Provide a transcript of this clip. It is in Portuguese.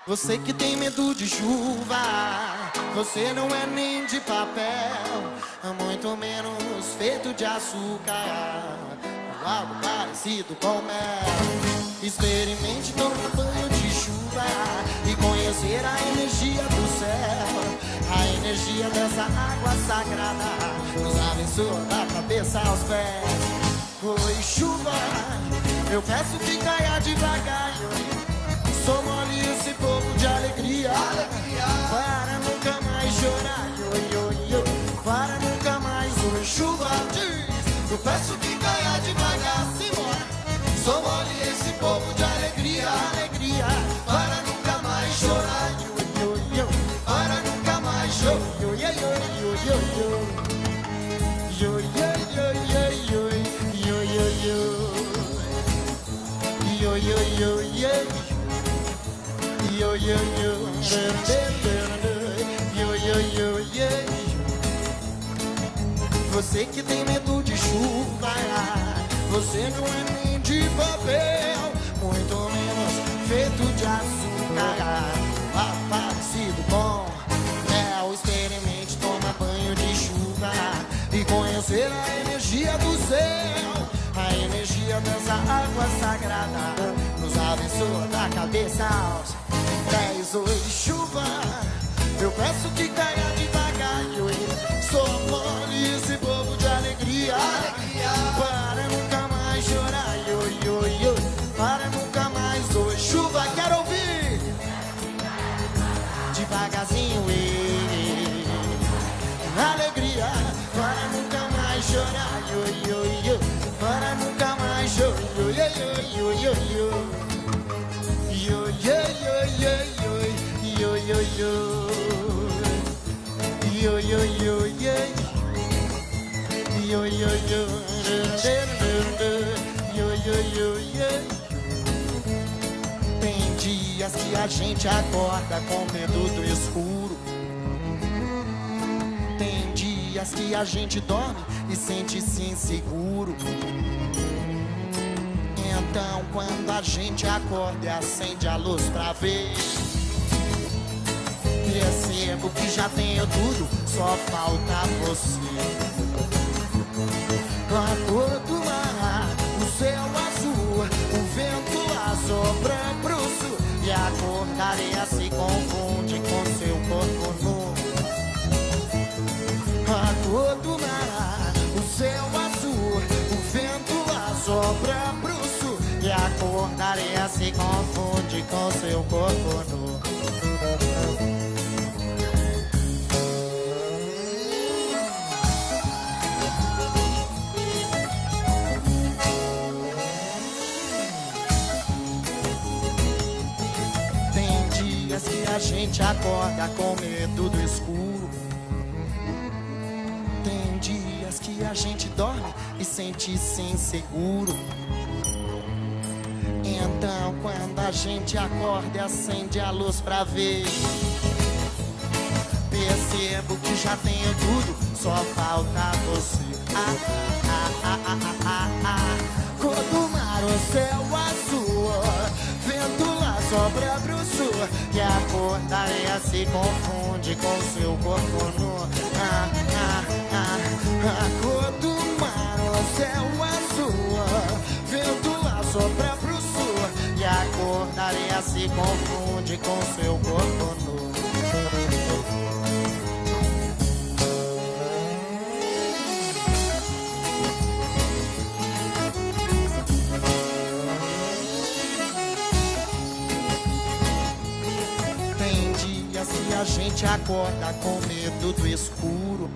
Você que tem medo de chuva, você não é nem de papel, muito menos feito de açúcar, algo parecido com mel. Experimente tomar banho de chuva e conhecer a energia do céu, a energia dessa água sagrada nos abençoa da cabeça aos pés. Oi, chuva, eu peço que caia devagar. Sou mole esse povo de alegria, para nunca mais chorar. Para nunca mais. Oi, chuva, eu peço que caia devagar. Simbora. Sou mole esse povo de alegria, para nunca mais chorar. Para nunca mais chorar. Você que tem medo de chuva, você não é nem de papel, muito menos feito de açúcar, parecido com mel. Experimente tomar banho de chuva e conhecer a energia do céu, a energia dessa água sagrada nos abençoa da cabeça aos pés. Oi, chuva, eu peço que caia devagar. Sou mole esse povo de alegria, para nunca mais chorar. Para nunca mais. Oi, chuva, quero ouvir devagarzinho. Alegria, para nunca mais chorar. Para nunca mais chorar. Tem dias que a gente acorda com medo do escuro. Tem dias que a gente dorme e sente-se inseguro. Então quando a gente acorda e acende a luz pra ver, percebo que já tenho tudo, só falta você. A cor do mar, o céu azul, o vento lá sopra pro sul, e a cor da areia se confunde com seu corpo nu. A cor do mar, o céu azul, o vento lá sopra pro sul, e a cor da areia se confunde com seu corpo nu. Que a gente acorda com medo do escuro. Tem dias que a gente dorme e sente-se inseguro. Então quando a gente acorda e acende a luz pra ver, percebo que já tenho tudo, só falta você. Cor do mar, o céu azul, vento lá sopra pro sul, e a cor da areia se confunde com seu corpo nu. A cor do mar, o céu azul, vento lá sopra pro sul, e a cor da areia se confunde com seu corpo nu. A gente acorda com medo do escuro.